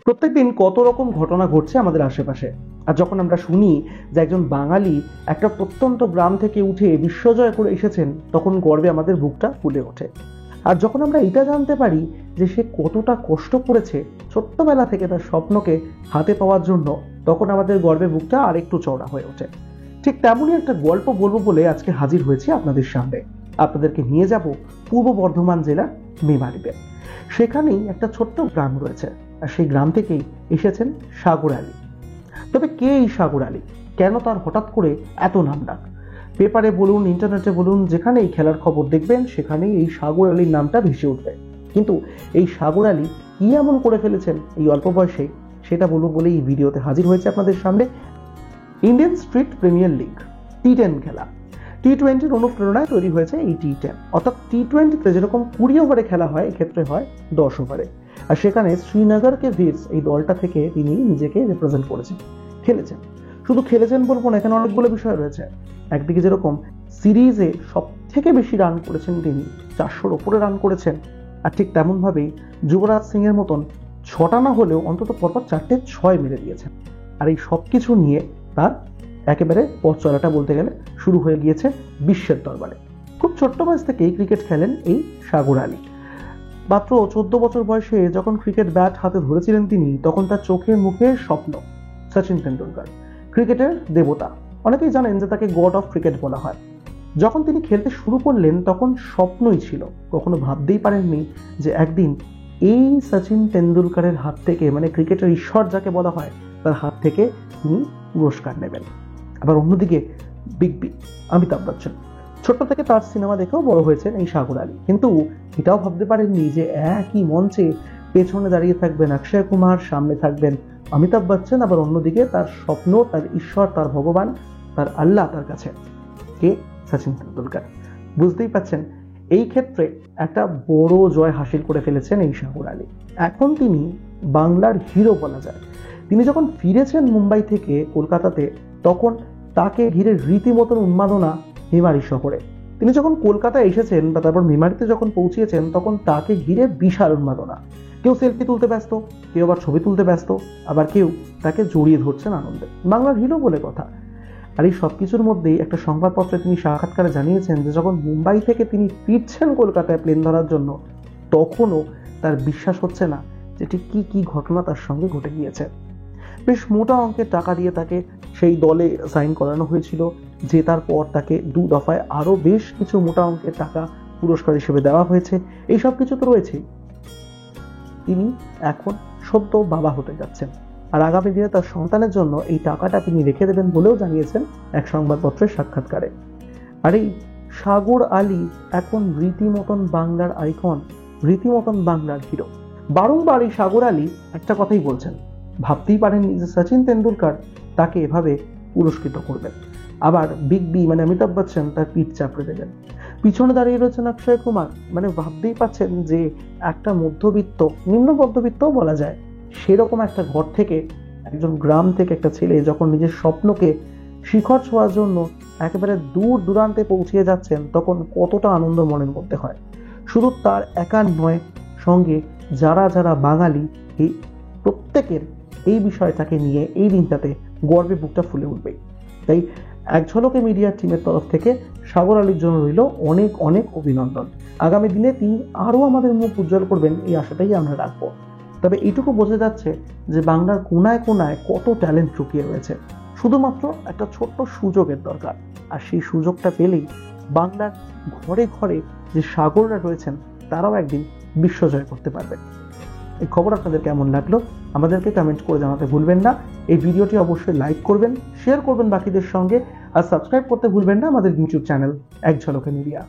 প্রত্যেকদিন কত রকম ঘটনা ঘটছে আমাদের আশেপাশে। আর যখন আমরা শুনি যে একজন বাঙালি একটা প্রত্যন্ত গ্রাম থেকে উঠে বিশ্বজয় করে এসেছেন, তখন গর্বে আমাদের বুকটা ফুলে ওঠে। আর যখন আমরা এটা জানতে পারি যে সে কতটা কষ্ট করেছে ছোট্টবেলা থেকে তার স্বপ্নকে হাতে পাওয়ার জন্য, তখন আমাদের গর্বে বুকটা আরেকটু চওড়া হয়ে ওঠে। ঠিক তেমনই একটা গল্প বলবো বলে আজকে হাজির হয়েছি আপনাদের সামনে। আপনাদেরকে নিয়ে যাব পূর্ব বর্ধমান জেলার মেমারিতে। সেখানেই একটা ছোট্ট গ্রাম রয়েছে, আর সেই গ্রাম থেকেই এসেছেন সাগর আলী। তবে কে এই সাগর আলী? কেন তার হঠাৎ করে এত নামডাক? পেপারে বলুন, ইন্টারনেটে বলুন, যেখানেই খেলার খবর দেখবেন সেখানেই এই সাগর আলীর নামটা ভেসে উঠবে। কিন্তু এই সাগর আলী কি এমন করে ফেলেছেন এই অল্প বয়সে, সেটা বলবো বলে এই ভিডিওতে হাজির হয়েছে আপনাদের সামনে। ইন্ডিয়ান স্ট্রিট প্রিমিয়ার লিগ টি10 খেলা, টি20-র অনুপ্রেরণায় তৈরি হয়েছে এই টি10। অর্থাৎ টি20-তে যেরকম 20 ওভারে খেলা হয়, এক্ষেত্রে হয় 10 ওভারে। আর সেখানে শ্রীনগরকে ভিডস এই দলটা থেকে তিনি নিজেকে রিপ্রেজেন্ট করেছেন, খেলেছেন। শুধু খেলেছেন বলবো না, এখানে অনেকগুলো বিষয় রয়েছে। একদিকে যেরকম সিরিজে সব থেকে বেশি রান করেছেন তিনি, 400-র ওপরে রান করেছেন। আর ঠিক তেমন ভাবেই যুবরাজ সিং এর মতন 6টা না হলেও অন্তত পরপর 4টে 6 মেরে দিয়েছেন। আর এই সব কিছু নিয়ে তার একেবারে পথ চলাটা বলতে গেলে শুরু হয়ে গিয়েছে বিশ্বের দরবারে। খুব ছোট্ট বয়স থেকেই ক্রিকেট খেলেন এই সাগর আলী। মাত্র 14 বছর বয়সে যখন ক্রিকেট ব্যাট হাতে ধরেছিলেন তিনি, তখন তার চোখে মুখে স্বপ্ন। সচিন তেন্ডুলকর ক্রিকেটের দেবতা, অনেকেই জানেন যে তাকে গড অফ ক্রিকেট বলা হয়। যখন তিনি খেলতে শুরু করলেন তখন স্বপ্নই ছিল, কখনো ভাবতেই পারেননি যে একদিন এই সচিন তেন্ডুলকরের হাত থেকে, মানে ক্রিকেটের ঈশ্বর যাকে বলা হয়, তার হাত থেকে তিনি পুরস্কার নেবেন। আবার অন্যদিকে বিগ বি অমিতাভ বচ্চন, ছোট্ট থেকে তার সিনেমা দেখেও বড় হয়েছেন এই সাগর আলী। কিন্তু এটাও ভাবতে পারেননি যে একই মঞ্চে পেছনে দাঁড়িয়ে থাকবেন অক্ষয় কুমার, সামনে থাকবেন অমিতাভ বচ্চন, আবার অন্যদিকে তার স্বপ্ন, তার ঈশ্বর, তার ভগবান, তার আল্লাহ তার কাছে কে? সচিন তেন্ডুলকর। বুঝতেই পাচ্ছেন এই ক্ষেত্রে একটা বড় জয় হাসিল করে ফেলেছেন এই সাগর আলী। এখন তিনি বাংলার হিরো বলা যায়। তিনি যখন ফিরেছেন মুম্বাই থেকে কলকাতাতে, তখন তাকে ঘিরে রীতিমতন উন্মাদনা মেমারি শহরে। তিনি যখন কলকাতায় এসেছেন বা তারপর মেমারিতে যখন পৌঁছিয়েছেন, তখন তাকে ঘিরে বিশাল উন্মাদনা। কেউ সেলফি তুলতে ব্যস্ত, কেউ আবার ছবি তুলতে ব্যস্ত, আবার কেউ তাকে জড়িয়ে ধরছেন আনন্দে। বাংলার হিরো বলে কথা। আর এই সবকিছুর মধ্যেই একটা সংবাদপত্রে তিনি সাক্ষাৎকারে জানিয়েছেন যে যখন মুম্বাই থেকে তিনি ফিরছেন কলকাতায় প্লেন ধরার জন্য, তখনও তার বিশ্বাস হচ্ছে না যে ঠিক কি কি ঘটনা তার সঙ্গে ঘটে গিয়েছে। বেশ মোটা অঙ্কের টাকা দিয়ে তাকে সেই দলে সাইন করানো হয়েছিল। জেতার পর তাকে 2 দফায় আরো বেশ কিছু মোটা অঙ্কের টাকা পুরস্কার হিসেবে দেওয়া হয়েছে। এই সব কিছু তো রয়েছেই। তিনি এখন সদ্য বাবা হতে যাচ্ছেন, আর আগামী দিনে তার সন্তানের জন্য এই টাকাটা তিনি রেখে দেবেন বলেও জানিয়েছেন এক সংবাদপত্রের সাক্ষাৎকারে। আর এই সাগর আলী এখন রীতিমতন বাংলার আইকন, রীতিমতন বাংলার হিরো। বারংবার এই সাগর আলী একটা কথাই বলছেন, ভাবতেই পারেননি যে সচিন তেন্ডুলকর তাকে এভাবে পুরস্কৃত করবেন। আবার বিগ বি মানে অমিতাভ বচ্চন তার পিঠ চাপড়ে দেবেন। পিছনে দাঁড়িয়ে রয়েছেন অক্ষয় কুমার। মানে ভাবতেই পাচ্ছেন যে একটা মধ্যবিত্ত, নিম্ন মধ্যবিত্তও বলা যায়, সেরকম একটা ঘর থেকে, একজন গ্রাম থেকে একটা ছেলে যখন নিজের স্বপ্নকে শিখর ছোঁয়ার জন্য একেবারে দূর দূরান্তে পৌঁছিয়ে যাচ্ছেন, তখন কতটা আনন্দ মনের মধ্যে হয়। শুধু তার একার নয়, সঙ্গে যারা যারা বাঙালি, এই প্রত্যেকের এই বিষয়টাকে নিয়ে এই দিনটাতে গর্বে বুকটা ফুলে উঠবে। তাই এক ঝলকে মিডিয়ার টিমের তরফ থেকে সাগর আলীর জন্য রইল অনেক অনেক অভিনন্দন। আগামী দিনে তিনি আরও আমাদের মুখ উজ্জ্বল করবেন, এই আশাটাই আমরা রাখবো। তবে এইটুকু বোঝা যাচ্ছে যে বাংলার কোনায় কোনায় কত ট্যালেন্ট লুকিয়ে রয়েছে। শুধুমাত্র একটা ছোট্ট সুযোগের দরকার। আর সেই সুযোগটা পেলেই বাংলার ঘরে ঘরে যে সাগররা রয়েছেন, তারাও একদিন বিশ্বজয় করতে পারবে। এই খবর আপনাদের কেমন লাগলো আমাদেরকে কমেন্ট করে জানাতে ভুলবেন না। এই ভিডিওটি অবশ্যই লাইক করবেন, শেয়ার করবেন বাকিদের সঙ্গে, আর সাবস্ক্রাইব করতে ভুলবেন না আমাদের ইউটিউব চ্যানেল এক ঝলকে মিডিয়া।